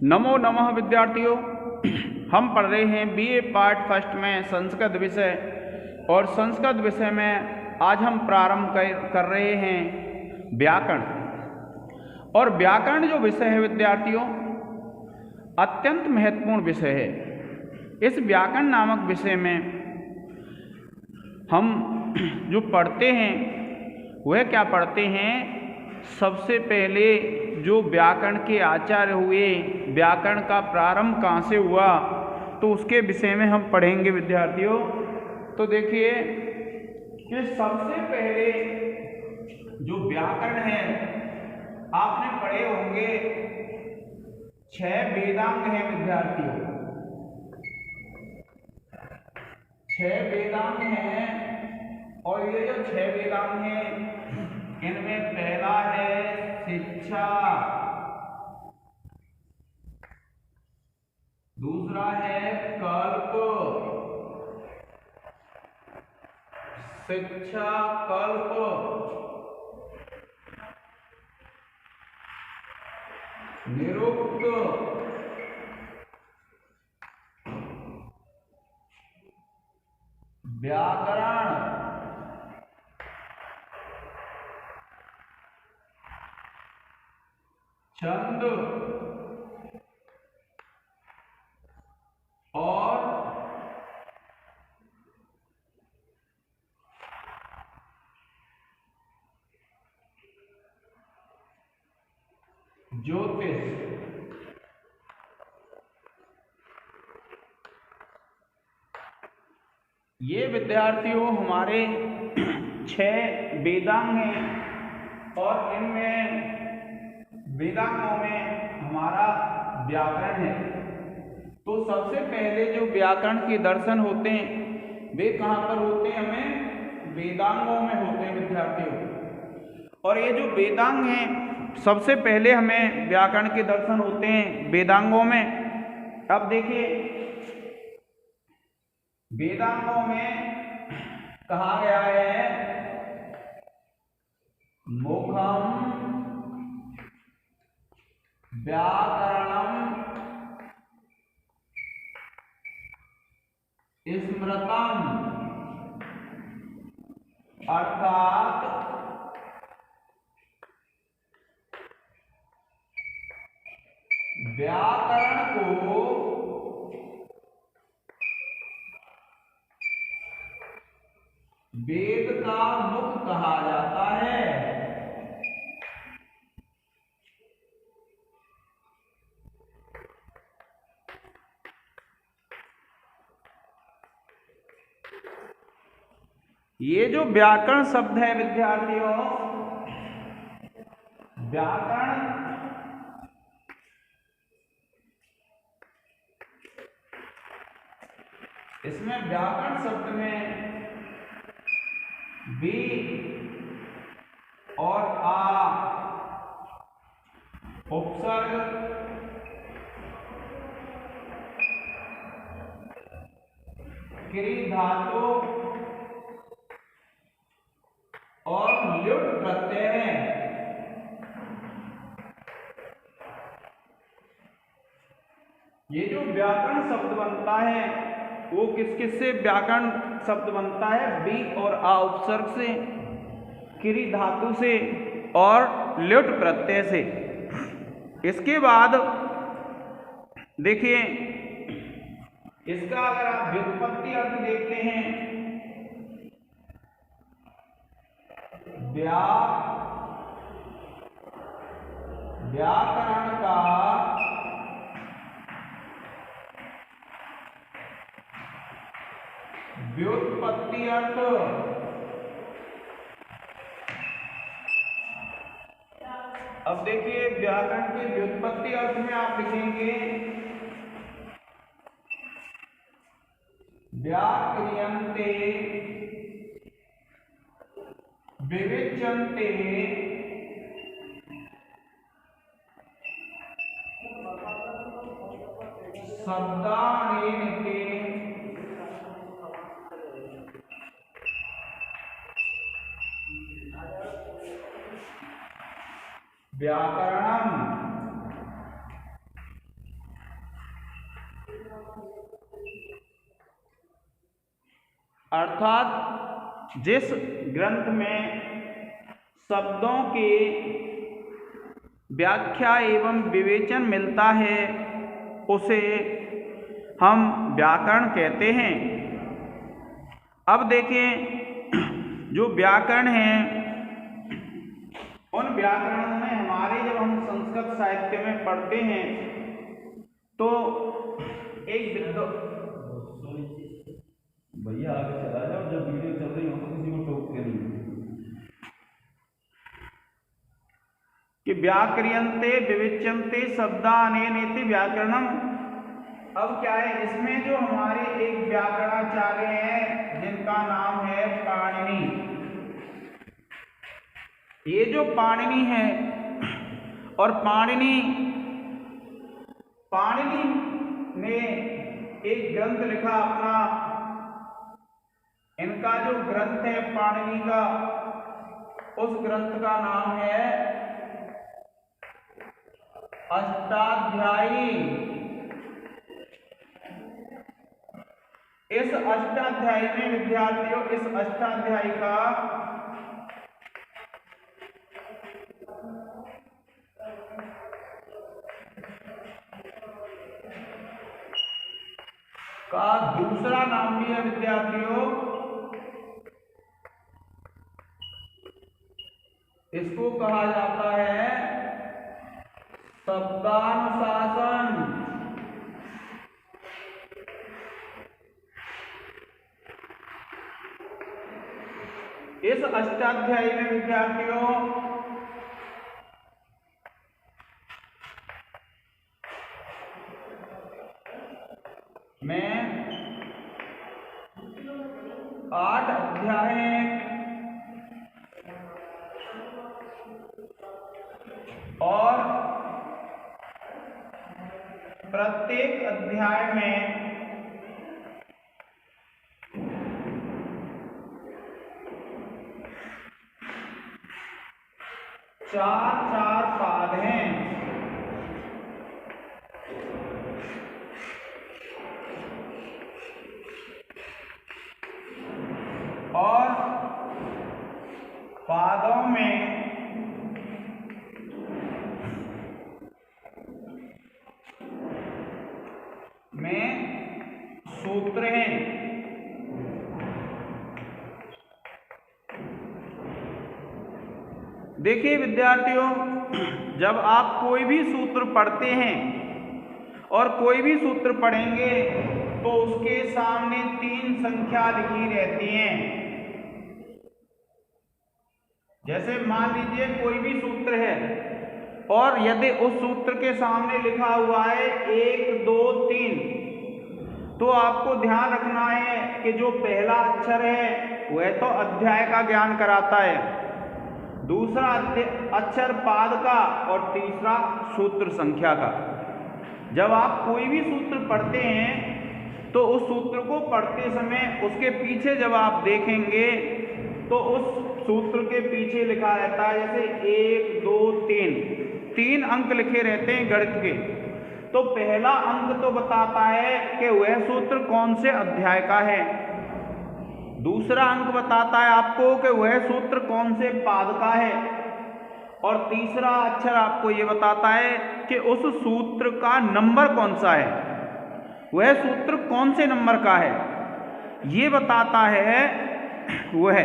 नमो नमः विद्यार्थियों। हम पढ़ रहे हैं बीए पार्ट फर्स्ट में संस्कृत विषय, और संस्कृत विषय में आज हम प्रारंभ कर रहे हैं व्याकरण। और व्याकरण जो विषय है विद्यार्थियों, अत्यंत महत्वपूर्ण विषय है। इस व्याकरण नामक विषय में हम जो पढ़ते हैं वह क्या पढ़ते हैं, सबसे पहले जो व्याकरण के आचार्य हुए, व्याकरण का प्रारंभ कहाँ से हुआ, तो उसके विषय में हम पढ़ेंगे विद्यार्थियों। तो देखिए कि सबसे पहले जो व्याकरण है आपने पढ़े होंगे 6 वेदांग हैं विद्यार्थियों। 6 वेदांग हैं, और ये जो 6 वेदांग हैं इनमें पहला है शिक्षा, दूसरा है कल्प, शिक्षा कल्प, निरुक्त, व्याकरण, छंद और ज्योतिष। ये विद्यार्थियों हमारे 6 वेदांग हैं, और इनमें वेदांगों में हमारा व्याकरण है। तो सबसे पहले जो व्याकरण के दर्शन होते हैं वे कहाँ पर होते हैं, हमें वेदांगों में होते हैं विद्यार्थियों। और ये जो वेदांग हैं, सबसे पहले हमें व्याकरण के दर्शन होते हैं वेदांगों में। अब देखिए वेदांगों में कहा गया है मुखम व्याकरणम स्मृतम, अर्थात व्याकरण को वेद का मुख कहा जाता है। ये जो व्याकरण शब्द है विद्यार्थियों, व्याकरण इसमें व्याकरण शब्द में बी और आ उपसर्ग, क्री धातु और ल्युट प्रत्यय हैं। ये जो व्याकरण शब्द बनता है वो किस किस से व्याकरण शब्द बनता है, बी और आ उपसर्ग से, क्री धातु से और ल्युट प्रत्यय से। इसके बाद देखिए इसका अगर आप व्युत्पत्ति अर्थ देखते हैं, व्याकरण का व्युत्पत्ति अर्थ, अब देखिए व्याकरण के व्युत्पत्ति अर्थ में आप लिखेंगे व्याक्रियन्ते विविच्यन्ते शब्दानीते व्याकरणम। अर्थात जिस ग्रंथ में शब्दों के व्याख्या एवं विवेचन मिलता है उसे हम व्याकरण कहते हैं। अब देखें, जो व्याकरण है उन व्याकरणों में हमारे जब हम संस्कृत साहित्य में पढ़ते हैं तो एक भैया आगे चला जाओ, जब वीडियो चल रही हो तो किसी को टोक के नहीं कि व्याक्रियन्ते विविच्यन्ते शब्दानेनेति व्याकरणम। अब क्या है, इसमें जो हमारे एक व्याकरणाचार्य हैं जिनका नाम है पाणिनि, ये जो पाणिनि है और पाणिनि ने एक ग्रंथ लिखा अपना। इनका जो ग्रंथ है पाणिनि का, उस ग्रंथ का नाम है अष्टाध्यायी। इस अष्टाध्यायी में विद्यार्थियों, इस अष्टाध्यायी का दूसरा नाम भी है विद्यार्थियों, इसको कहा जाता है शब्दानुशासन। इस अष्टाध्यायी में विद्यार्थियों में 8 अध्याय हैं और प्रत्येक अध्याय में 4-4 पाद हैं। और पादों में सूत्र हैं। देखिए विद्यार्थियों, जब आप कोई भी सूत्र पढ़ते हैं और कोई भी सूत्र पढ़ेंगे तो उसके सामने 3 संख्या लिखी रहती हैं। जैसे मान लीजिए कोई भी सूत्र है और यदि उस सूत्र के सामने लिखा हुआ है 1, 2, 3, तो आपको ध्यान रखना है कि जो पहला अक्षर है वह तो अध्याय का ज्ञान कराता है, दूसरा अक्षर पाद का और तीसरा सूत्र संख्या का। जब आप कोई भी सूत्र पढ़ते हैं तो उस सूत्र को पढ़ते समय उसके पीछे जब आप देखेंगे तो उस सूत्र के पीछे लिखा रहता है, जैसे 1, 2, 3 अंक लिखे रहते हैं गणित के। तो पहला अंक तो बताता है कि वह सूत्र कौन से अध्याय का है, दूसरा अंक बताता है आपको कि वह सूत्र कौन से पाद का है, और तीसरा अक्षर आपको यह बताता है कि उस सूत्र का नंबर कौन सा है, वह सूत्र कौन से नंबर का है, ये बताता है वह।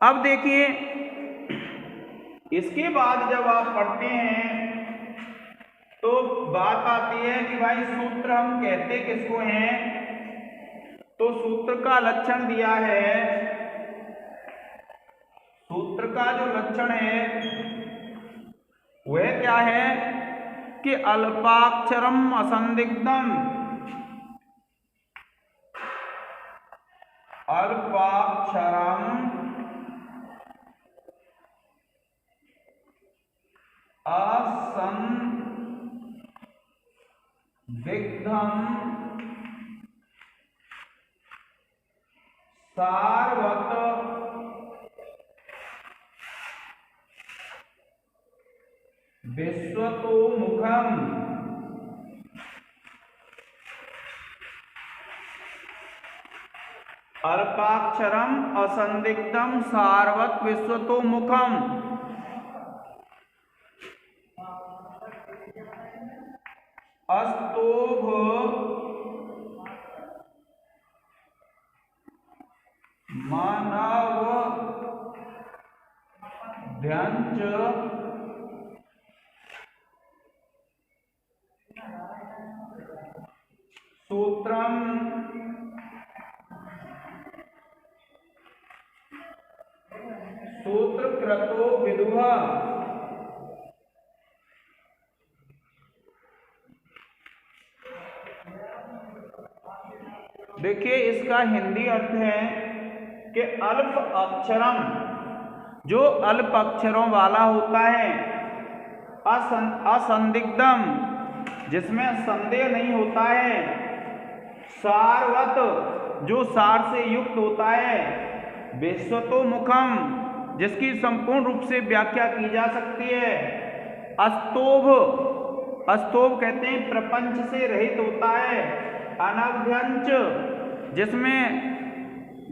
अब देखिए, इसके बाद जब आप पढ़ते हैं तो बात आती है कि भाई सूत्र हम कहते किसको हैं। तो सूत्र का लक्षण दिया है, सूत्र का जो लक्षण है वह क्या है कि अल्पाक्षरम असंदिग्धम, अल्पाक्षरम असंदिग्धम सारवत विश्वतोमुखम। अल्पाक्षरम असंदिग्धम सारवत विश्वतोमुखम। अस्तोभ मानव ध्यंच सूत्रम सूत्रकृतो विदुः। देखिए इसका हिंदी अर्थ है कि अल्प अक्षरम, जो अल्प अक्षरों वाला होता है, असंदिग्धम, जिसमें संदेह नहीं होता है, सारवत, जो सार से युक्त होता है, विश्वतोमुखम, जिसकी संपूर्ण रूप से व्याख्या की जा सकती है, अस्तोभ, अस्तोभ कहते हैं प्रपंच से रहित होता है, अनभ्यंच, जिसमें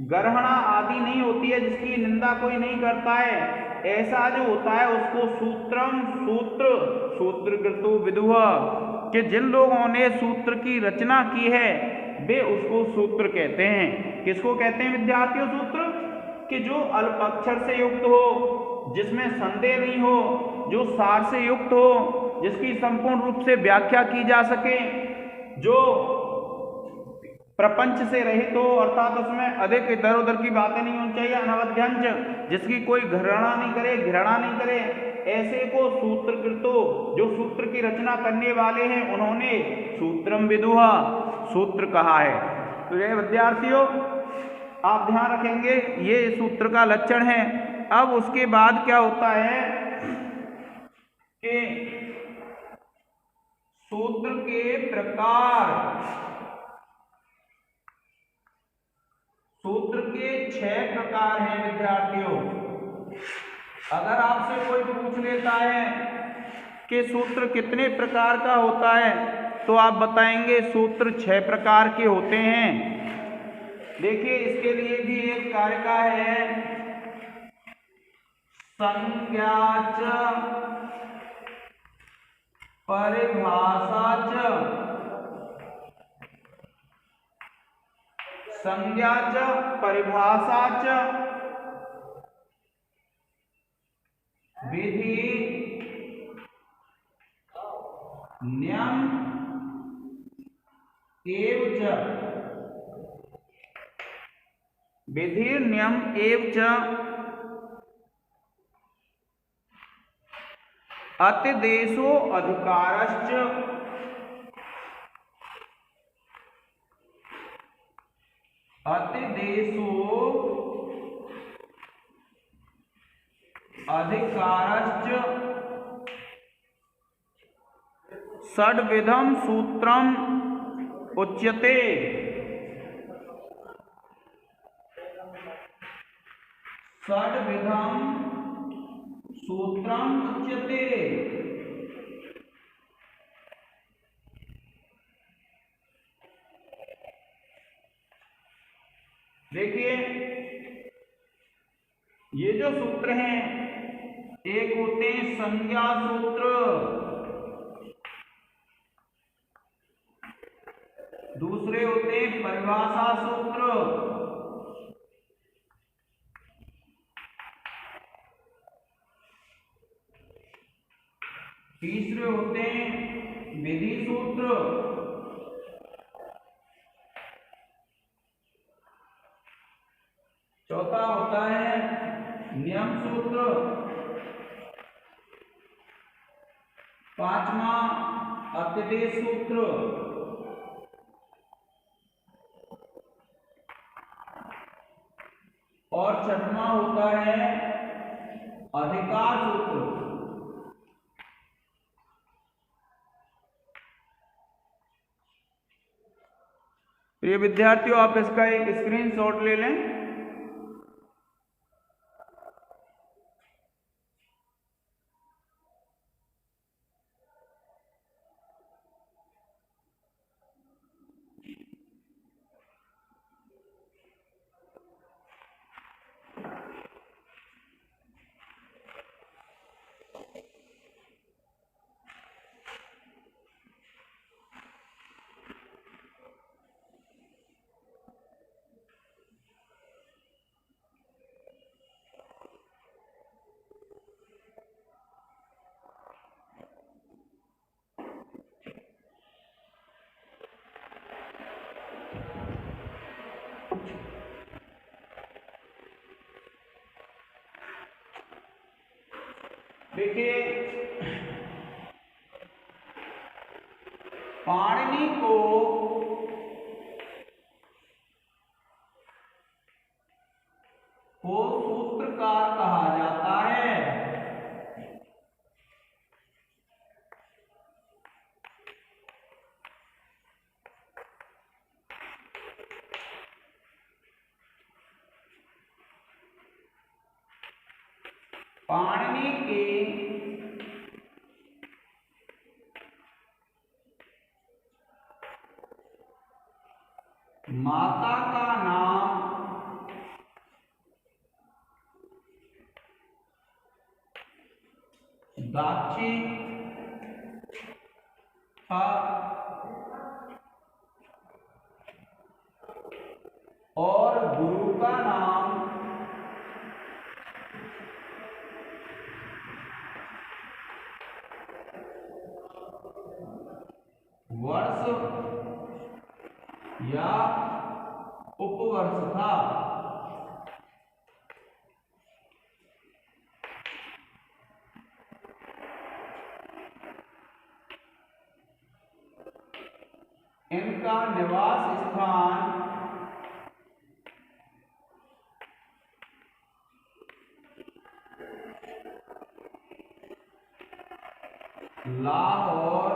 ग्रहणा आदि नहीं होती है, जिसकी निंदा कोई नहीं करता है, ऐसा जो होता है उसको सूत्रम, सूत्र, सूत्रकृतो विदुः, कि जिन लोगों ने सूत्र की रचना की है वे उसको सूत्र कहते हैं। किसको कहते हैं विद्यार्थियों सूत्र? कि जो अल्प अक्षर से युक्त हो, जिसमें संदेह नहीं हो, जो सार से युक्त हो, जिसकी संपूर्ण रूप से व्याख्या की जा सके, जो प्रपंच से रहित हो, अर्थात उसमें अधिक इधर उधर की बातें नहीं होनी चाहिए, अनवध्यंच, जिसकी कोई घृणा नहीं करे, ऐसे को सूत्रकृतो, जो सूत्र की रचना करने वाले हैं, उन्होंने सूत्रम विदुः, सूत्र कहा है। तो ये विद्यार्थियों आप ध्यान रखेंगे, ये सूत्र का लक्षण है। अब उसके बाद क्या होता है कि सूत्र के प्रकार, सूत्र के 6 प्रकार हैं विद्यार्थियों। अगर आपसे कोई पूछ लेता है कि सूत्र कितने प्रकार का होता है, तो आप बताएंगे सूत्र 6 प्रकार के होते हैं। देखिए इसके लिए भी एक कारक है, संज्ञाच परिभाषाच, संज्ञाच परिभाषाच विधि नियम एव च, विधि नियम एव च अतिदेशो अधिकारश्च, अतिदेशो अधिकारश्च षड्विधम सूत्रम उच्यते। षड्विधम सूत्रम उच्यते। देखिए ये जो सूत्र हैं, एक होते हैं संज्ञा सूत्र, दूसरे होते हैं परिभाषा सूत्र, तीसरे होते हैं विधि सूत्र, चौथा होता है नियम सूत्र, पांचवा अतिदेश सूत्र, और छठवां होता है अधिकार सूत्र। प्रिय विद्यार्थियों आप इसका एक स्क्रीनशॉट ले लें। देखिए, पाणिनि को सूत्रकार कहा जाता है। पाणिनि के माता का नाम दाक्षी था और गुरु का नाम वर्ष या उपवर्ष था। इनका निवास स्थान लाहौर,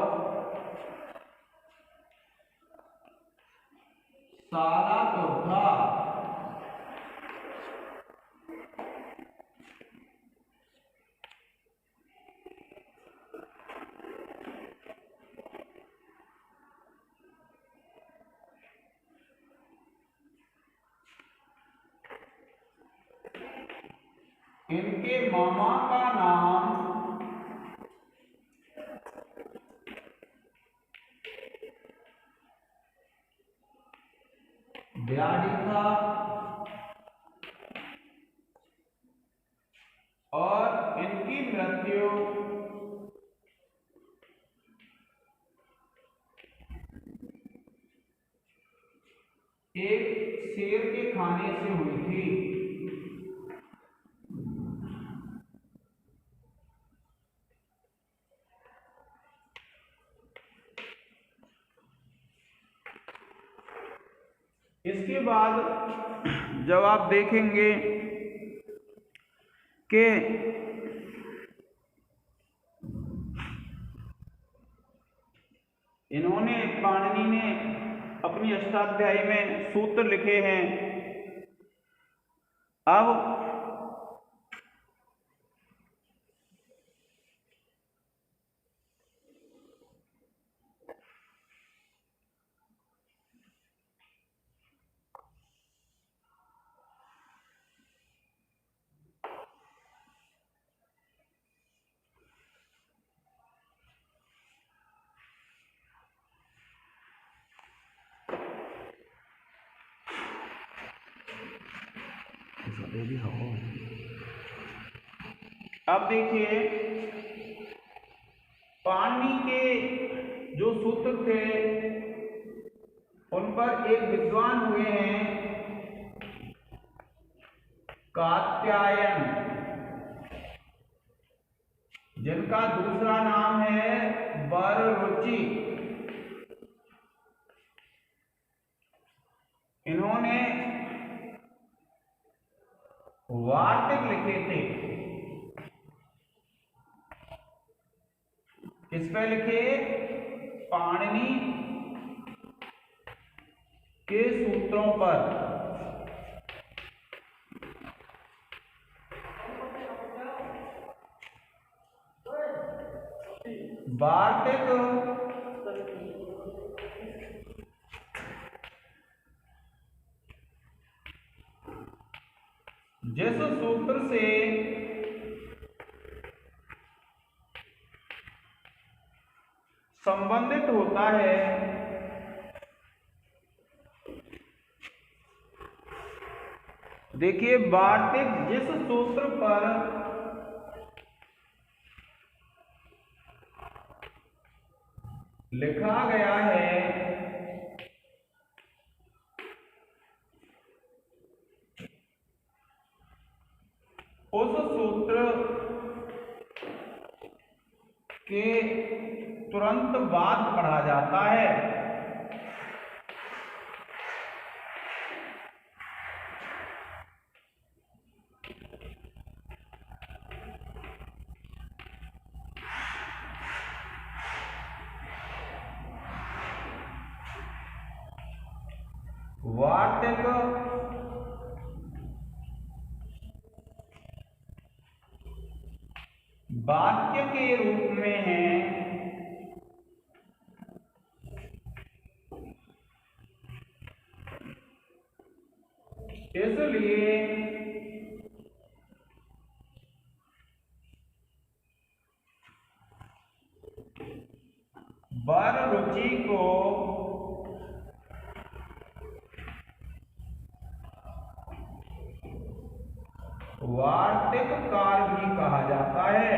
सालापुर था। इनके मामा का नाम ब्याडी था और इनकी मृत्यु एक शेर के खाने से हुई थी। इसके बाद जब आप देखेंगे कि इन्होंने पाणिनि ने अपनी अष्टाध्यायी में सूत्र लिखे हैं। अब देखिए, पाणिनि के जो सूत्र थे उन पर एक विद्वान हुए हैं कात्यायन, जिनका दूसरा नाम है बररुचि। इन्होंने वार्तिक लिखे थे। किस पे लिखे? पाणिनि के सूत्रों पर। वार्तिक जिस सूत्र से संबंधित होता है देखिए, वार्तिक जिस सूत्र पर लिखा गया है उस सूत्र के तुरंत बाद पढ़ा जाता है। वार्तिक वाक्य के रूप में है, इसलिए वर रुचि को वार्तिक काल भी कहा जाता है।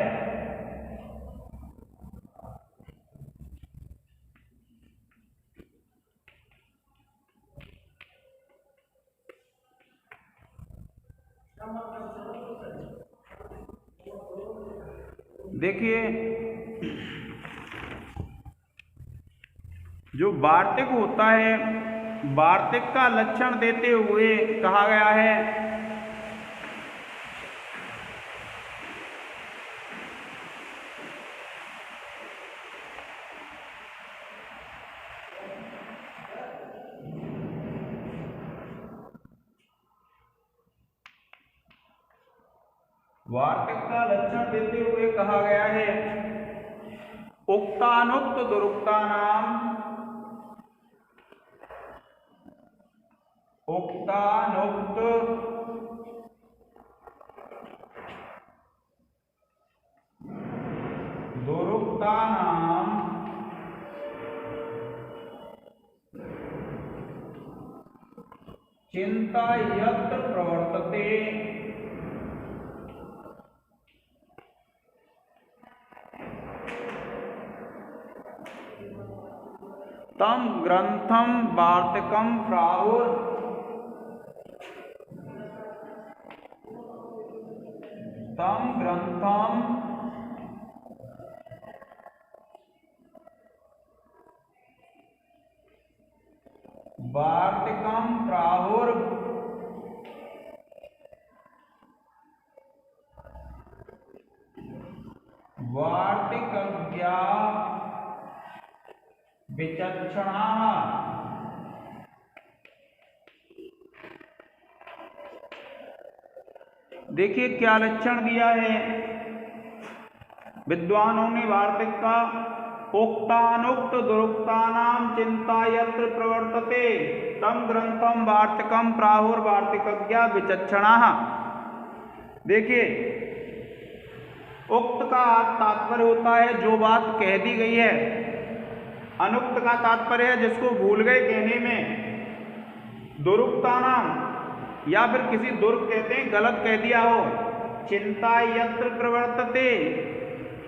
देखिए, जो वार्तिक होता है, वार्तिक का लक्षण देते हुए कहा गया है वार्तिक का लक्षण देते हुए कहा गया है उक्तानुक्त दुरुक्ता नाम, उक्तानुक्त दुरुक्ता नाम चिंता यत्र प्रवर्तते तम ग्रंथम वार्तिकम प्राहुर, तम ग्रंथम वार्तिकम प्राहुर वार्तिकज्ञा विचक्षणा। देखिए क्या लक्षण दिया है विद्वानों ने वार्तिक का, उक्तानुक्त दुरुक्तानाम चिंता यत्र प्रवर्तते तम ग्रंथम वार्तिकम प्राहुर वार्तिकज्ञा विचक्षणा। देखिए, उक्त का तात्पर्य होता है जो बात कह दी गई है, अनुक्त का तात्पर्य है जिसको भूल गए कहने में, दुरुक्ता नाम या फिर किसी दुर्ग कहते हैं गलत कह दिया हो, चिंता यत्र प्रवर्तते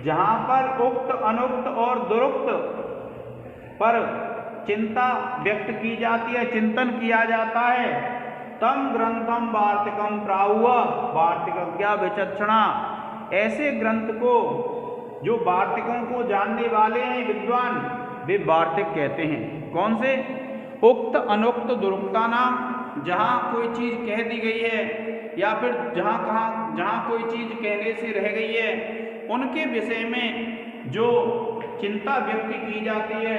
जहां पर उक्त अनुक्त और दुरुक्त पर चिंता व्यक्त की जाती है, चिंतन किया जाता है, तम ग्रंथम वार्तिकम प्राहुआ वार्तिकज्ञा विचक्षणा। ऐसे ग्रंथ को जो वार्तिकों को जानने वाले हैं विद्वान, वे वार्तिक कहते हैं। कौन से? उक्त अनुक्त दुरुक्ता नाम, जहाँ कोई चीज कह दी गई है या फिर जहाँ कोई चीज कहने से रह गई है, उनके विषय में जो चिंता व्यक्त की जाती है,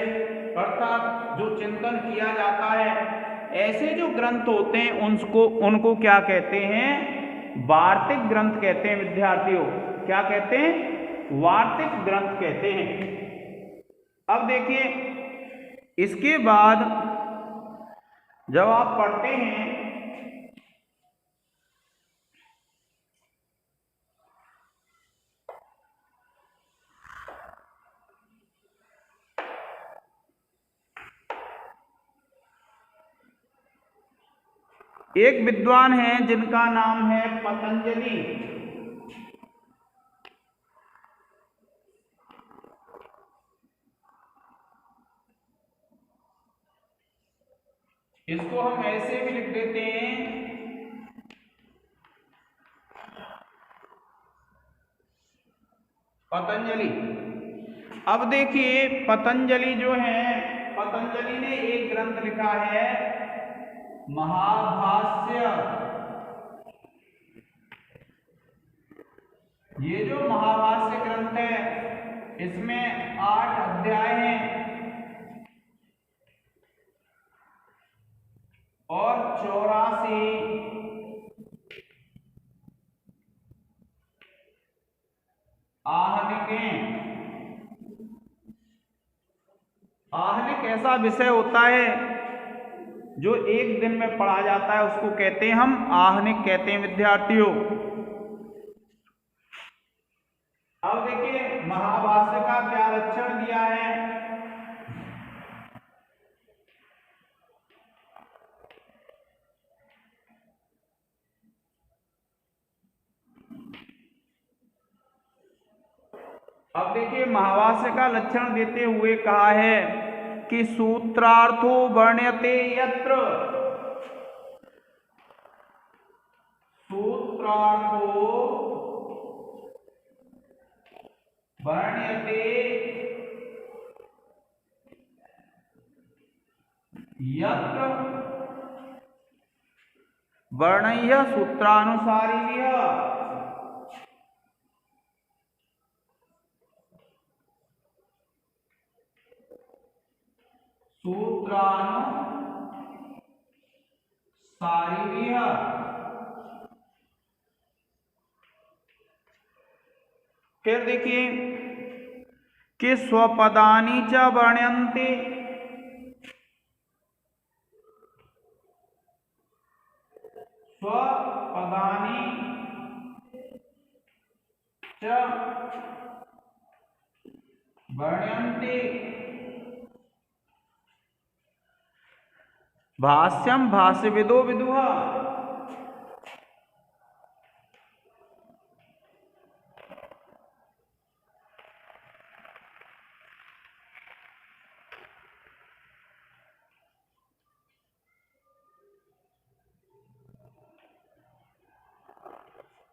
अर्थात जो चिंतन किया जाता है, ऐसे जो ग्रंथ होते हैं उनको क्या कहते हैं? वार्तिक ग्रंथ कहते हैं। विद्यार्थियों, क्या कहते हैं? वार्तिक ग्रंथ कहते हैं। अब देखिए, इसके बाद जब आप पढ़ते हैं एक विद्वान हैं जिनका नाम है पतंजलि। इसको हम ऐसे भी लिख देते हैं पतंजलि। अब देखिए पतंजलि जो है, पतंजलि ने एक ग्रंथ लिखा है महाभाष्य। ये जो महाभाष्य ग्रंथ है इसमें 8 अध्याय हैं और 84 आहनिकें। आहनिक ऐसा विषय होता है जो एक दिन में पढ़ा जाता है, उसको कहते हैं हम आहनिक कहते हैं विद्यार्थियों। अब देखिए महाभाष्य का क्या लक्षण दिया है। अब देखिए महाभाष्य का लक्षण देते हुए कहा है कि सूत्रार्थो वर्ण्यते यत्र, सूत्रार्थो वर्ण्यते यत्र वर्णयः सूत्रानुसारिण्यः। सूत्रानुसारिण्यः। फिर देखिए कि स्वपदानि च वर्ण्यन्ते, स्वपदानि च वर्ण्यन्ते भाष्यम भाष्यविदो विदुः।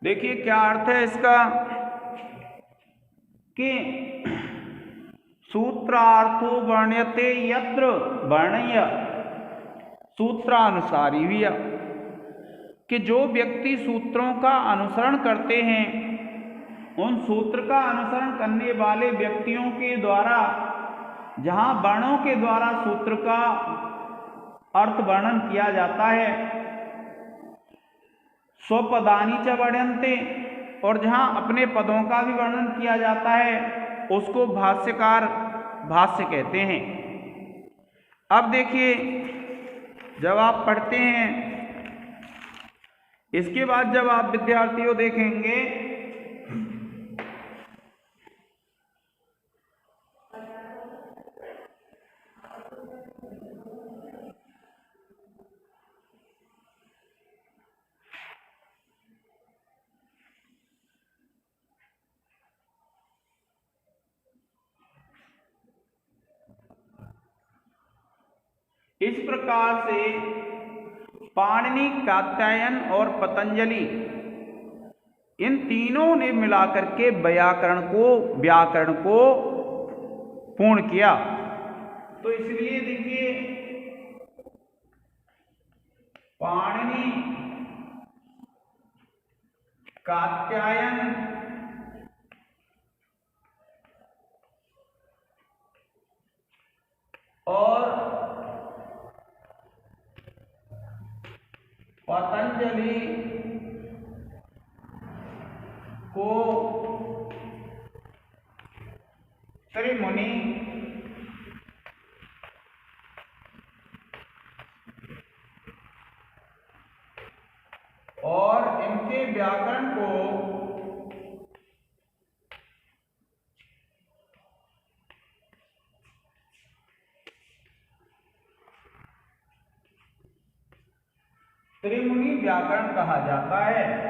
देखिए क्या अर्थ है इसका कि सूत्रार्थो वर्ण्यते यत्र वर्ण्य सूत्रानुसारी भी, कि जो व्यक्ति सूत्रों का अनुसरण करते हैं उन सूत्र का अनुसरण करने वाले व्यक्तियों के द्वारा जहां वर्णों के द्वारा सूत्र का अर्थ वर्णन किया जाता है, स्वपदानि च वर्ण्यन्ते, और जहां अपने पदों का भी वर्णन किया जाता है उसको भाष्यकार भाष्य कहते हैं। अब देखिए जब आप पढ़ते हैं, इसके बाद जब आप विद्यार्थियों देखेंगे इस प्रकार से पाणिनि, कात्यायन और पतंजलि इन तीनों ने मिलाकर के व्याकरण को पूर्ण किया। तो इसलिए देखिए पाणिनि, कात्यायन और पतंजलि को त्रिमुनि और इनके व्याकरण को त्रिमुनि व्याकरण कहा जाता है।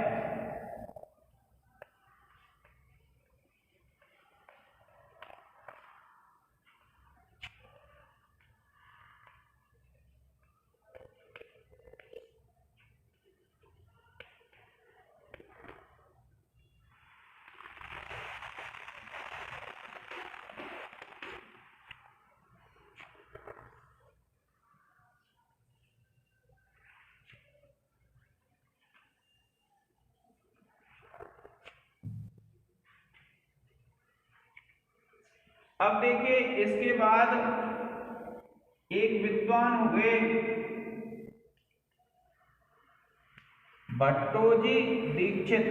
अब देखिए इसके बाद एक विद्वान हुए भट्टोजी दीक्षित।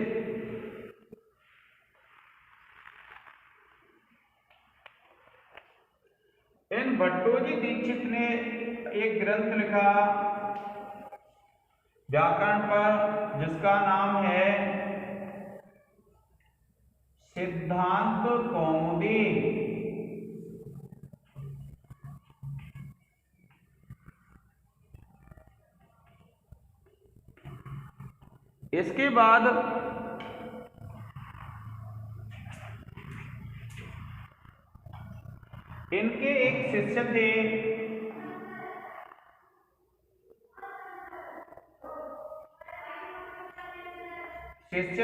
इन भट्टोजी दीक्षित ने एक ग्रंथ लिखा व्याकरण पर, जिसका नाम है सिद्धांत कौमुदी। इसके बाद इनके एक शिष्य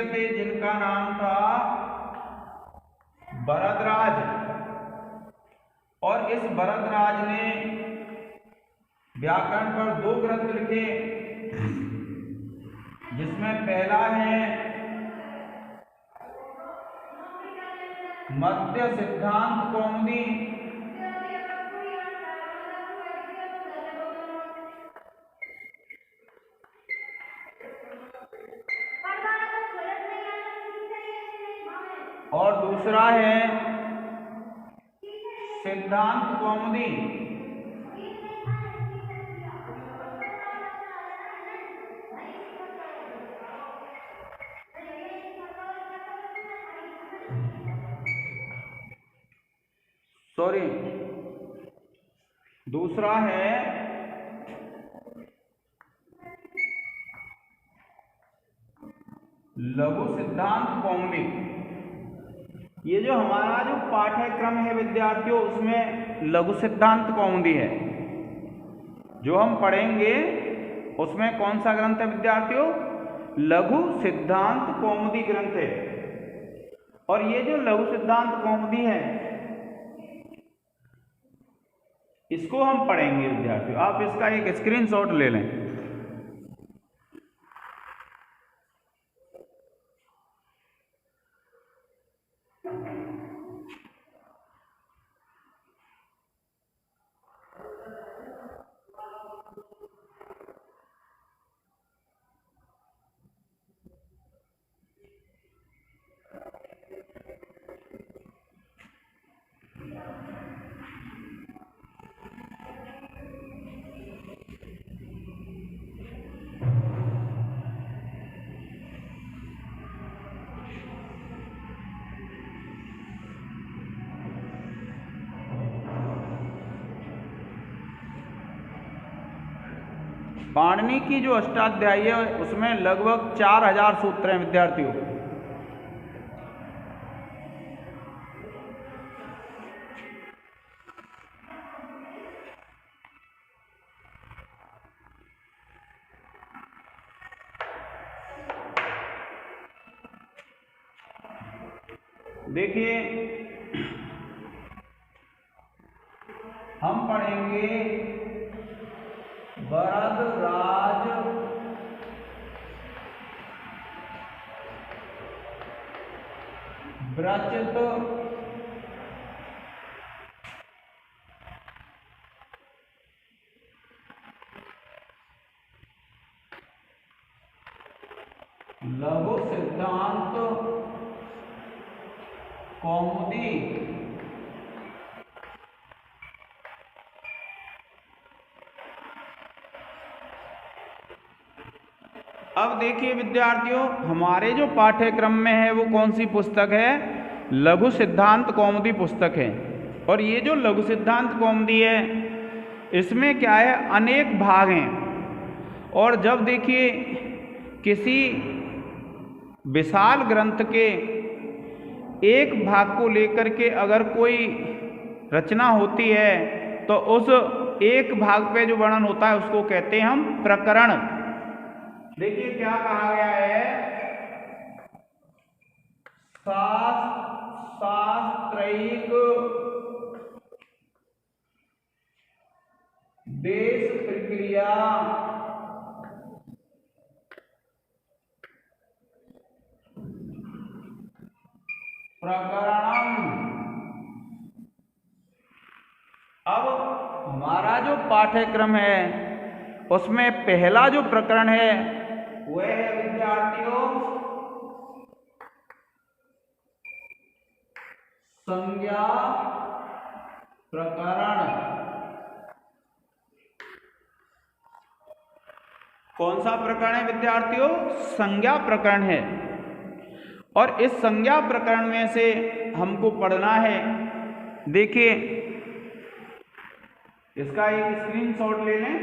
थे जिनका नाम था भरद्वाज। और इस भरद्वाज ने व्याकरण पर 2 ग्रंथ लिखे, जिसमें पहला है मध्य सिद्धांत कौमुदी, और दूसरा है सिद्धांत कौमुदी। दूसरा है लघु सिद्धांत कौमुदी। ये जो हमारा जो पाठ्यक्रम है विद्यार्थियों, उसमें लघु सिद्धांत कौमुदी है जो हम पढ़ेंगे। उसमें कौन सा ग्रंथ है विद्यार्थियों? लघु सिद्धांत कौमुदी ग्रंथ है। और ये जो लघु सिद्धांत कौमुदी है, इसको हम पढ़ेंगे विद्यार्थियों। आप इसका एक स्क्रीनशॉट ले लें। पाणिनि की जो अष्टाध्यायी है उसमें लगभग 4000 सूत्र हैं विद्यार्थियों। देखिए हम पढ़ेंगे भरद्वाज विरचित लघु सिद्धांत कौमुदी। अब देखिए विद्यार्थियों, हमारे जो पाठ्यक्रम में है वो कौन सी पुस्तक है? लघु सिद्धांत कौमुदी पुस्तक है। और ये जो लघु सिद्धांत कौमुदी है, इसमें क्या है, अनेक भाग हैं। और जब देखिए किसी विशाल ग्रंथ के एक भाग को लेकर के अगर कोई रचना होती है, तो उस एक भाग पे जो वर्णन होता है उसको कहते हैं हम प्रकरण। देखिए क्या कहा गया है, शास्त्रैक देश प्रक्रिया प्रकरणम अब हमारा जो पाठ्यक्रम है उसमें पहला जो प्रकरण है वह है विद्यार्थियों संज्ञा प्रकरण। कौन सा प्रकरण है विद्यार्थियों? संज्ञा प्रकरण है। और इस संज्ञा प्रकरण में से हमको पढ़ना है, देखिए इसका एक स्क्रीनशॉट ले लें।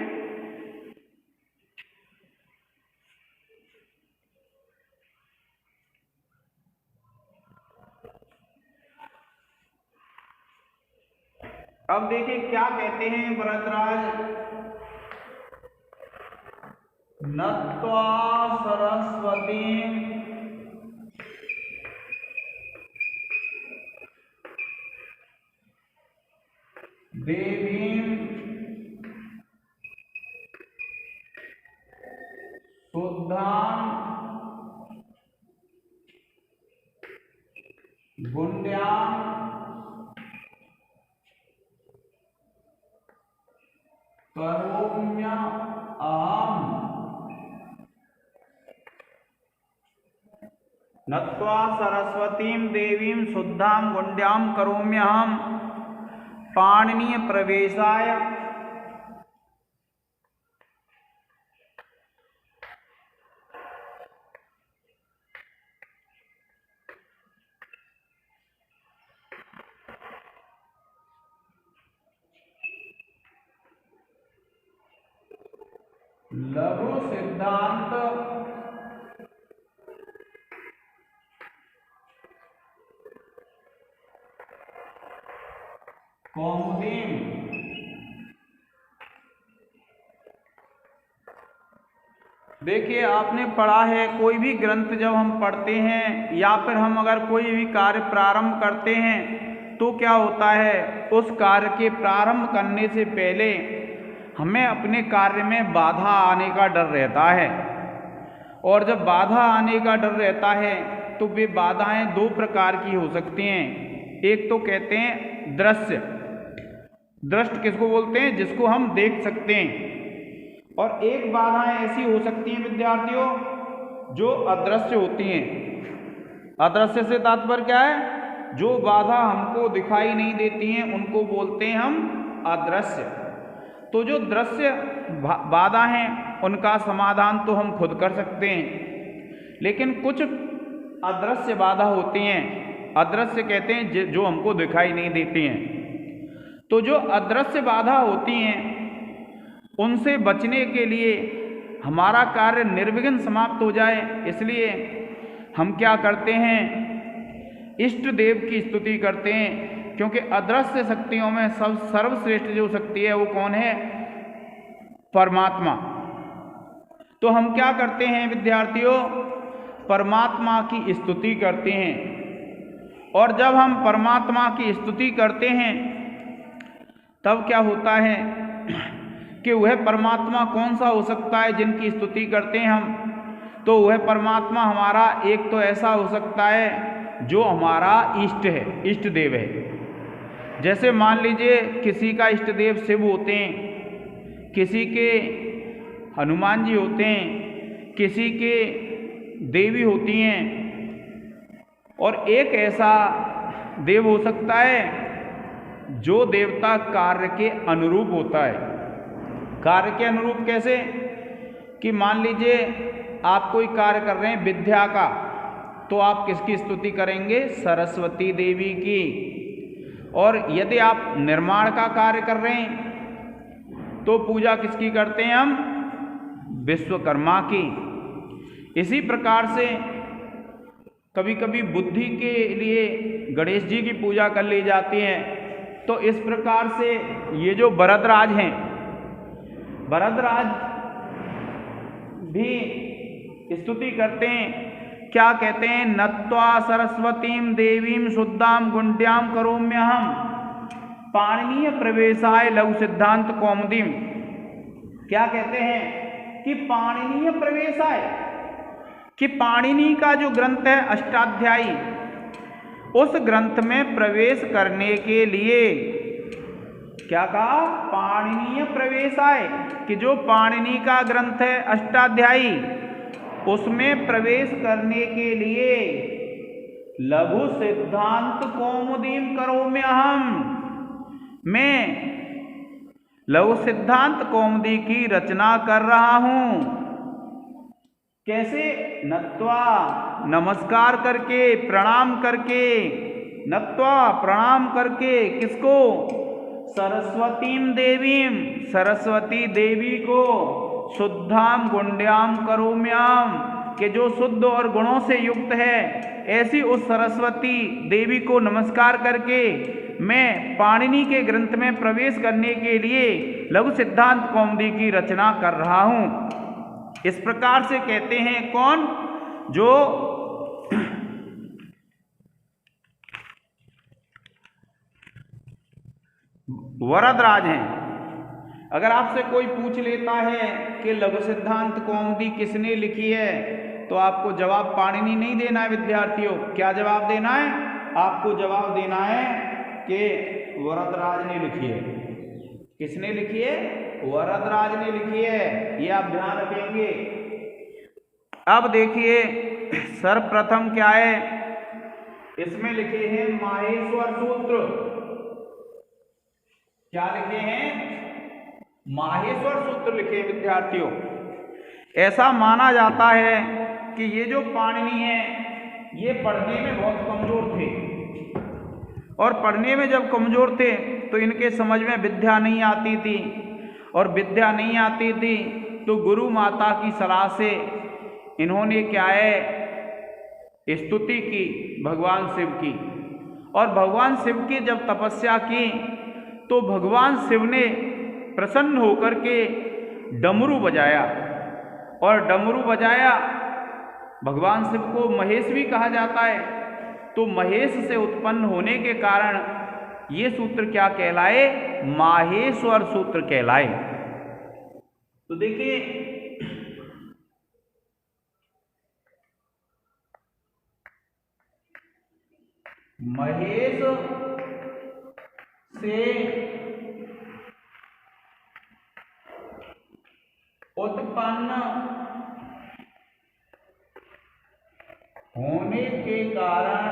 अब देखिए क्या कहते हैं भरद्वाज, नत्वा सरस्वती देवीं शुद्धां गुण्यां करोम्य अहम्। नत्वा सरस्वतीं देवीं शुद्धां गुण्यां करोम्यहम् पाणिनीय प्रवेशाय लघु सिद्धांत कौमुदी। देखिए आपने पढ़ा है, कोई भी ग्रंथ जब हम पढ़ते हैं या फिर हम अगर कोई भी कार्य प्रारंभ करते हैं तो क्या होता है, उस कार्य के प्रारंभ करने से पहले हमें अपने कार्य में बाधा आने का डर रहता है। और जब बाधा आने का डर रहता है तो वे बाधाएं दो प्रकार की हो सकती हैं। एक तो कहते हैं दृश्य, दृष्ट किसको बोलते हैं? जिसको हम देख सकते हैं। और एक बाधाएं ऐसी हो सकती हैं विद्यार्थियों जो अदृश्य होती हैं। अदृश्य से तात्पर्य क्या है? जो बाधा हमको दिखाई नहीं देती हैं उनको बोलते हैं हम अदृश्य। तो जो दृश्य बाधा हैं उनका समाधान तो हम खुद कर सकते हैं, लेकिन कुछ अदृश्य बाधा होती हैं, अदृश्य कहते हैं जो हमको दिखाई नहीं देती हैं। तो जो अदृश्य बाधा होती हैं उनसे बचने के लिए हमारा कार्य निर्विघ्न समाप्त हो जाए, इसलिए हम क्या करते हैं? इष्ट देव की स्तुति करते हैं, क्योंकि अदृश्य शक्तियों में सर्वश्रेष्ठ जो शक्ति है वो कौन है? परमात्मा। तो हम क्या करते हैं विद्यार्थियों? परमात्मा की स्तुति करते हैं। और जब हम परमात्मा की स्तुति करते हैं तब क्या होता है कि वह परमात्मा कौन सा हो सकता है जिनकी स्तुति करते हैं हम? तो वह परमात्मा हमारा एक तो ऐसा हो सकता है जो हमारा इष्ट है, इष्ट देव है। जैसे मान लीजिए किसी का इष्ट देव शिव होते हैं, किसी के हनुमान जी होते हैं, किसी के देवी होती हैं, और एक ऐसा देव हो सकता है जो देवता कार्य के अनुरूप होता है। कार्य के अनुरूप कैसे? कि मान लीजिए आप कोई कार्य कर रहे हैं विद्या का, तो आप किसकी स्तुति करेंगे? सरस्वती देवी की। और यदि आप निर्माण का कार्य कर रहे हैं तो पूजा किसकी करते हैं हम? विश्वकर्मा की। इसी प्रकार से कभी कभी बुद्धि के लिए गणेश जी की पूजा कर ली जाती है। तो इस प्रकार से ये जो वरदराज हैं, वरदराज भी स्तुति करते हैं। क्या कहते हैं? नत्वा सरस्वतीं देवीं शुद्धां गुण्यां करोम्यहम् पाणिनीय प्रवेशाय लघु सिद्धांत कौमुदीम्। क्या कहते हैं? कि पाणिनीय प्रवेशाय, कि पाणिनी का जो ग्रंथ है अष्टाध्यायी, उस ग्रंथ में प्रवेश करने के लिए क्या कहा? पाणिनीय प्रवेशाय, कि जो पाणिनि का ग्रंथ है अष्टाध्यायी, उसमें प्रवेश करने के लिए लघु सिद्धांत कौमुदीम करोम्यहम्, मैं लघु सिद्धांत कौमुदी की रचना कर रहा हूं। कैसे? नत्वा, नमस्कार करके, प्रणाम करके, नत्वा प्रणाम करके, किसको? सरस्वतीम देवीम, सरस्वती देवी को, शुद्धाम गुण्याम करोम्याम, कि जो शुद्ध और गुणों से युक्त है, ऐसी उस सरस्वती देवी को नमस्कार करके मैं पाणिनि के ग्रंथ में प्रवेश करने के लिए लघु सिद्धांत कौमुदी की रचना कर रहा हूं। इस प्रकार से कहते हैं कौन? जो वरदराज हैं। अगर आपसे कोई पूछ लेता है कि लघु सिद्धांत कौमुदी किसने लिखी है, तो आपको जवाब पाणिनि नहीं देना है विद्यार्थियों। क्या जवाब देना है? आपको जवाब देना है कि वरदराज ने लिखी है। किसने लिखी है? वरदराज ने लिखी है। ये आप ध्यान रखेंगे। अब देखिए सर्वप्रथम क्या है, इसमें लिखे हैं माहेश्वर सूत्र। क्या लिखे हैं? माहेश्वर सूत्र लिखे हैं विद्यार्थियों। ऐसा माना जाता है कि ये जो पाणिनि है ये पढ़ने में बहुत कमजोर थे, और पढ़ने में जब कमजोर थे तो इनके समझ में विद्या नहीं आती थी, और विद्या नहीं आती थी तो गुरु माता की सलाह से इन्होंने क्या है, स्तुति की भगवान शिव की। और भगवान शिव की जब तपस्या की तो भगवान शिव ने प्रसन्न होकर के डमरू बजाया, और डमरू बजाया। भगवान शिव को महेश भी कहा जाता है, तो महेश से उत्पन्न होने के कारण ये सूत्र क्या कहलाए? माहेश्वर सूत्र कहलाए। तो देखिए महेश से उत्पन्न होने के कारण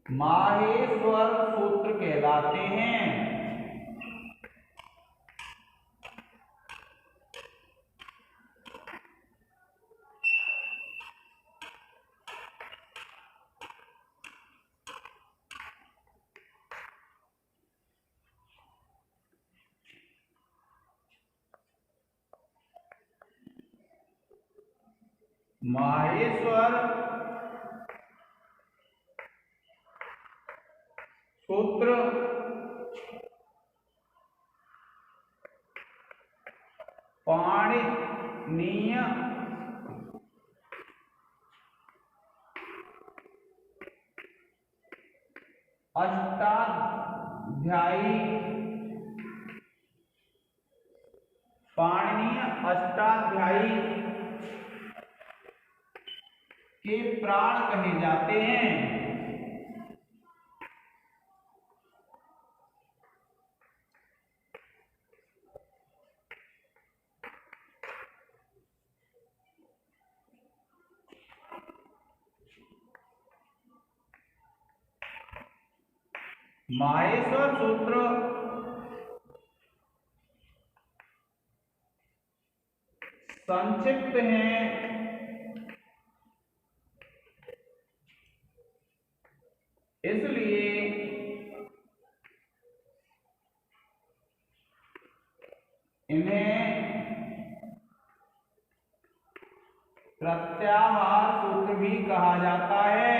माहेश्वर सूत्र कहलाते हैं। माहेश्वर सूत्र पाणिनीय अष्टाध्यायी, पाणिनीय अष्टाध्यायी के प्राण कहे जाते हैं। माहेश्वर सूत्र संक्षिप्त हैं, इसलिए इन्हें प्रत्याहार सूत्र भी कहा जाता है।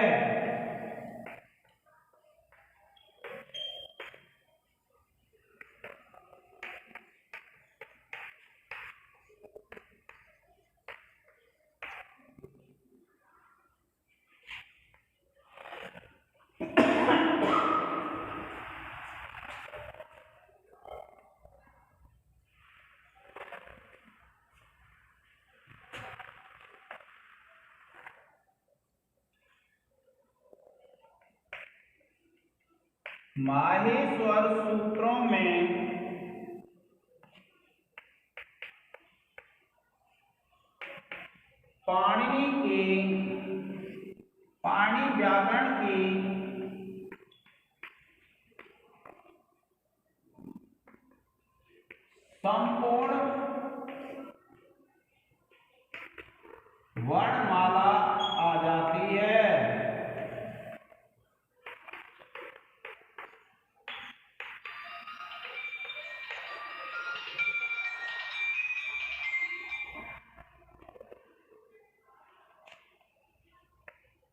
माहेश्वर सूत्रों में पाणिनि व्याकरण की संपूर्ण वर्णमाला आ जाती है।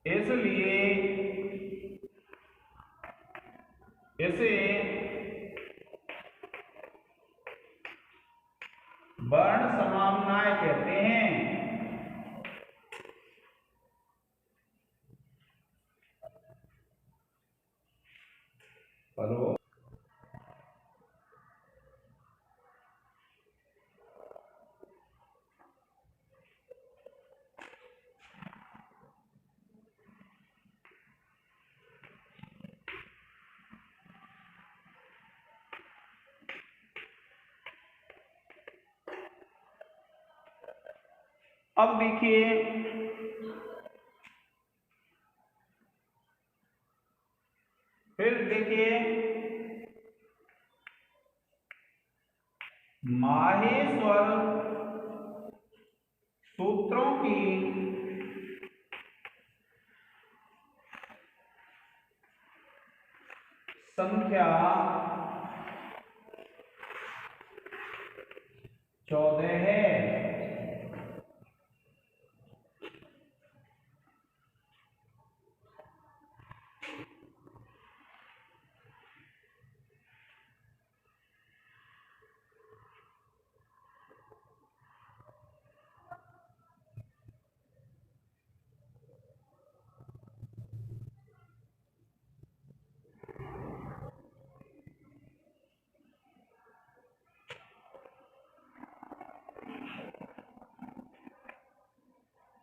इसलिए इसे वर्ण समाम्नाय कहते हैं। हेलो, अब देखिए फिर देखिए माहेश्वर सूत्रों की संख्या 14 है।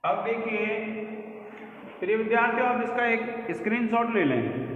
अब देखिए प्रिय विद्यार्थियों, आप इसका एक स्क्रीनशॉट ले लें।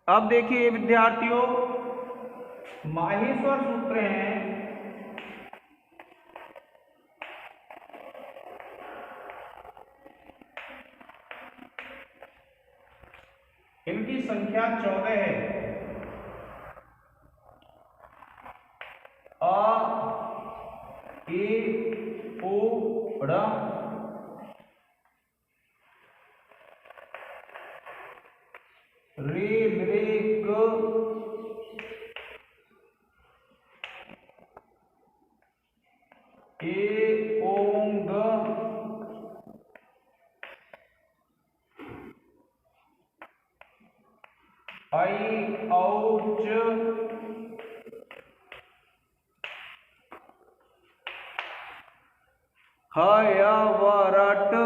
अब देखिए विद्यार्थियों, माहेश्वर सूत्र हैं इनकी संख्या 14 है। अ, ए, ओ, ड़, रे, मृ, क, ए, ओं, ग, ऐ, औ, च, ह, य, व, र, ट,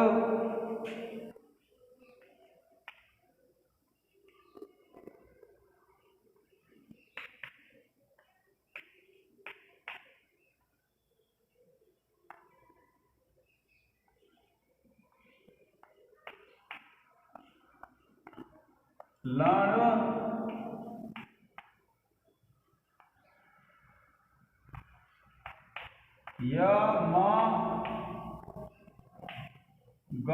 लण, य, म, ग,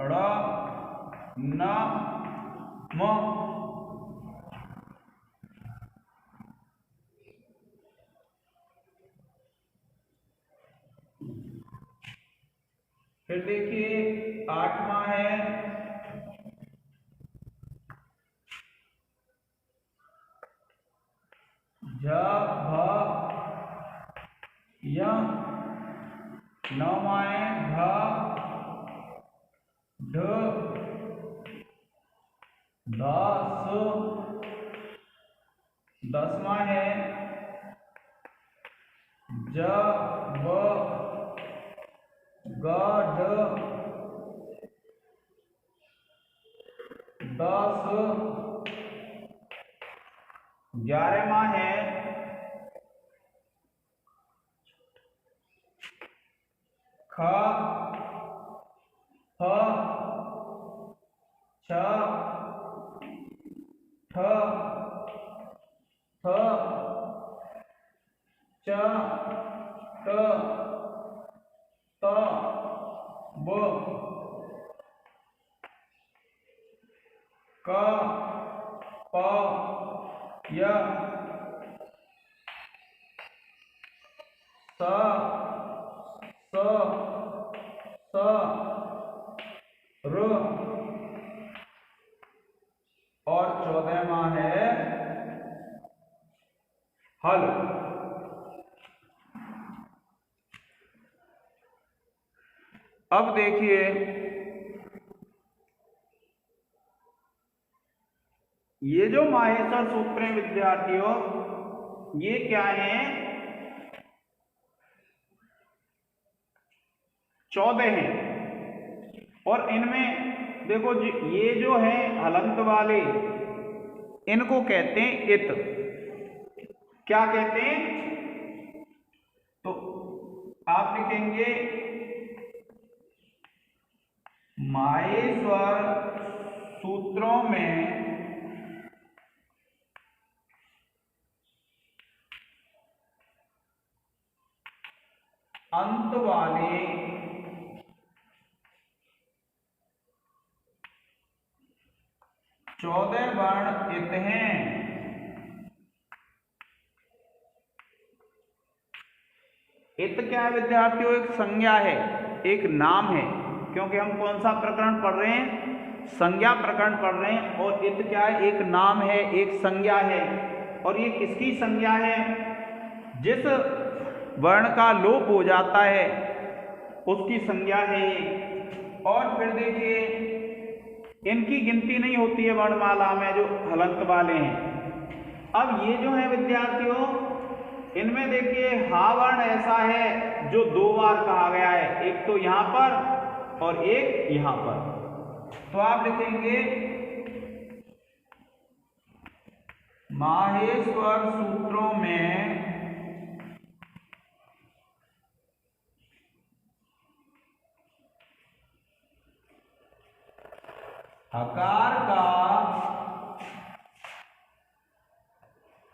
ड़, न, म। फिर देखिए 8वां है 9वां है ध ढ 10, 10वां है ज ब ग ढ 10, 11वां है ख फ छ ठ थ च ट त ब क प य स स र और 14वां है हल। अब देखिए ये जो माहेश्वर सूत्र हैं विद्यार्थियों, ये क्या हैं? 14 हैं और इनमें देखो ये जो है हलंत वाले, इनको कहते हैं इत। क्या कहते हैं? तो आप लिखेंगे माहेश्वर सूत्रों में अंत वाले चौदह वर्ण इत हैं। इत क्या है विद्यार्थियों? एक संज्ञा है, एक नाम है, क्योंकि हम कौन सा प्रकरण पढ़ रहे हैं? संज्ञा प्रकरण पढ़ रहे हैं। और इत क्या है? एक नाम है, एक संज्ञा है। और ये किसकी संज्ञा है? जिस वर्ण का लोप हो जाता है उसकी संज्ञा है ये। और फिर देखिए इनकी गिनती नहीं होती है वर्णमाला में, जो हलंत वाले हैं। अब ये जो है विद्यार्थियों, इनमें देखिए हा वर्ण ऐसा है जो 2 बार कहा गया है, एक तो यहां पर और एक यहां पर। तो आप लिखेंगे माहेश्वर सूत्रों में हकार का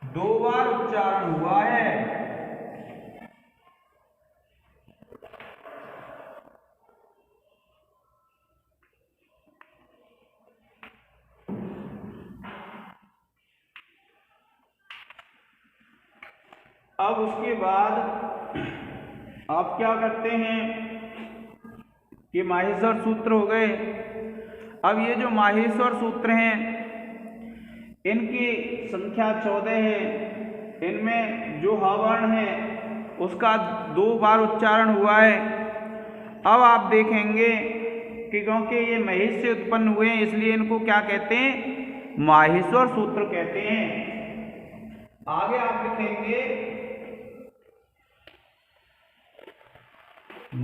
2 बार उच्चारण हुआ है। अब उसके बाद आप क्या करते हैं कि माहेश्वर सूत्र हो गए। अब ये जो माहेश्वर सूत्र हैं इनकी संख्या 14 है। इनमें जो ह वर्ण है उसका 2 बार उच्चारण हुआ है। अब आप देखेंगे कि क्योंकि ये महेश से उत्पन्न हुए हैं इसलिए इनको क्या कहते हैं? माहेश्वर सूत्र कहते हैं। आगे आप लिखेंगे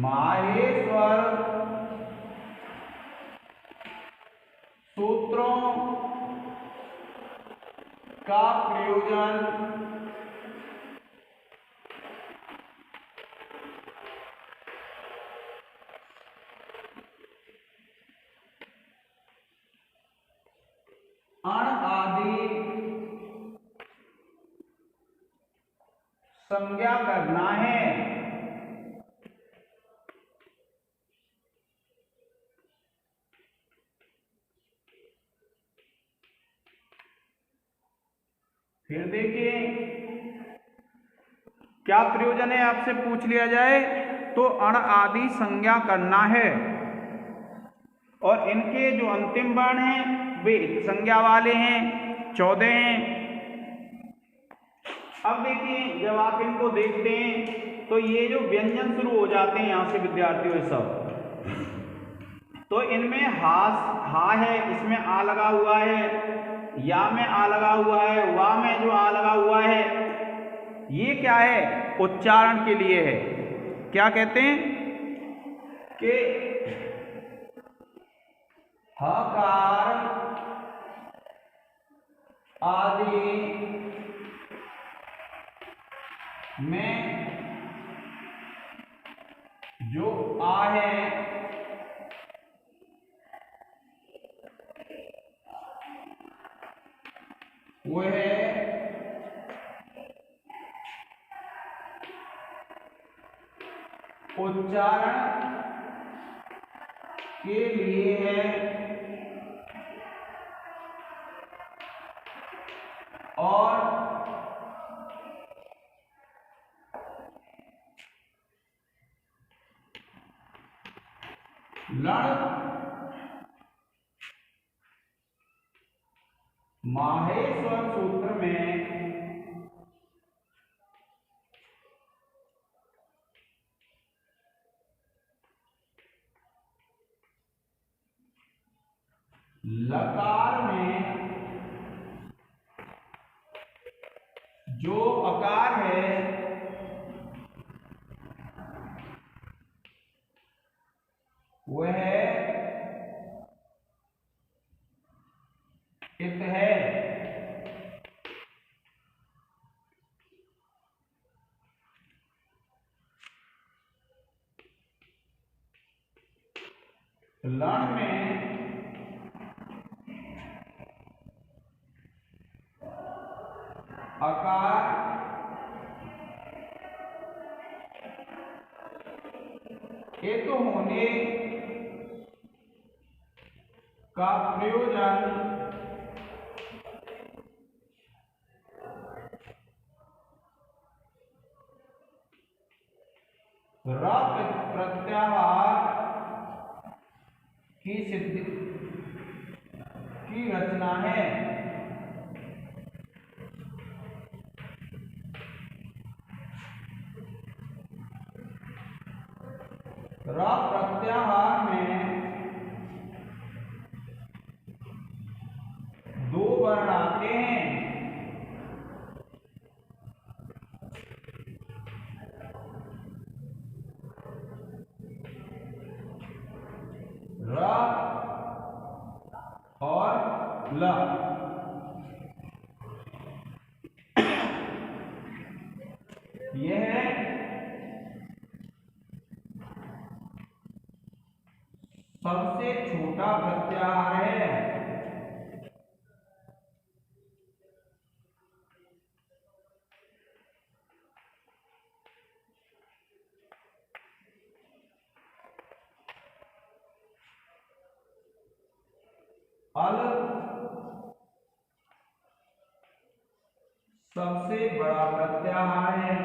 माहेश्वर सूत्रों का प्रयोजन अण आदि संज्ञा करना है। फिर देखिए क्या प्रयोजन है, आपसे पूछ लिया जाए तो अण आदि संज्ञा करना है। और इनके जो अंतिम वर्ण हैं वे संज्ञा वाले हैं, 14 हैं। अब देखिए जब आप इनको देखते हैं तो ये जो व्यंजन शुरू हो जाते हैं यहाँ से विद्यार्थियों ये सब, तो इनमें हा है, इसमें आ लगा हुआ है, या में आ लगा हुआ है, वा में जो आ लगा हुआ है, ये क्या है, उच्चारण के लिए है। क्या कहते हैं कि हकार आदि में जो आ है वो है उच्चारण के लिए है और लड़ माहेश्वर सूत्र में लकार में जो अकार है वह इत है। लण में अकार एक होने का प्रयोजन र प्रत्याहार की सिद्धि की रचना है। र प्रत्याहार में दो वर्ण आते हैं, र और ल। यह सबसे छोटा प्रत्याहार है। अल सबसे बड़ा प्रत्याहार है।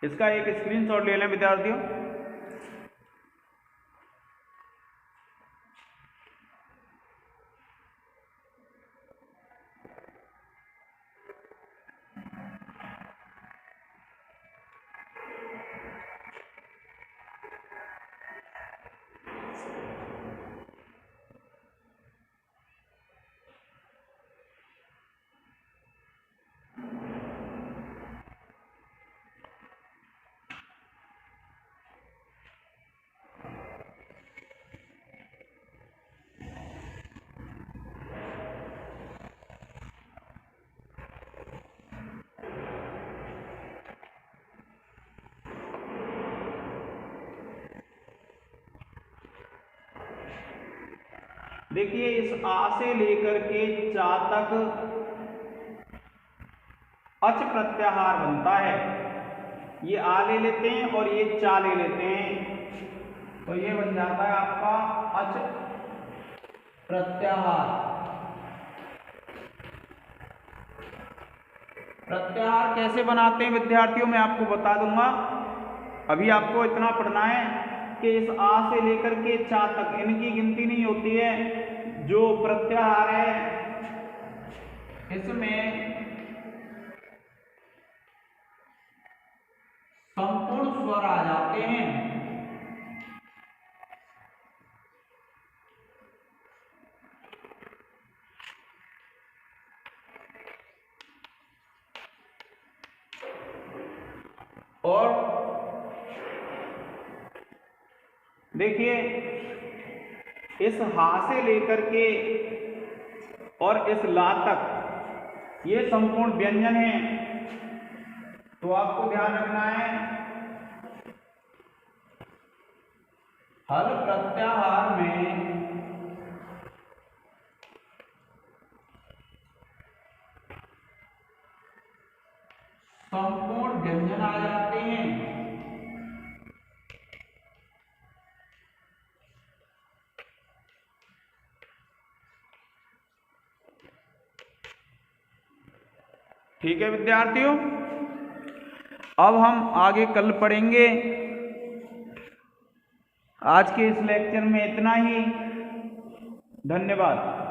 इसका एक स्क्रीनशॉट ले लें विद्यार्थियों। देखिए इस आ से लेकर के चा तक अच प्रत्याहार बनता है। ये आ ले लेते हैं और ये चा ले लेते हैं, तो ये बन जाता है आपका अच प्रत्याहार। प्रत्याहार कैसे बनाते हैं विद्यार्थियों, मैं आपको बता दूंगा। अभी आपको इतना पढ़ना है कि इस आ से लेकर के चा तक इनकी गिनती नहीं होती है। जो प्रत्याहार है इसमें संपूर्ण स्वर आ जाते हैं। और देखिए इस हा से लेकर के और इस ला तक ये संपूर्ण व्यंजन है। तो आपको ध्यान रखना है हल प्रत्याहार में संपूर्ण व्यंजन आ जाते हैं। ठीक है विद्यार्थियों, अब हम आगे कल पढ़ेंगे। आज के इस लेक्चर में इतना ही। धन्यवाद।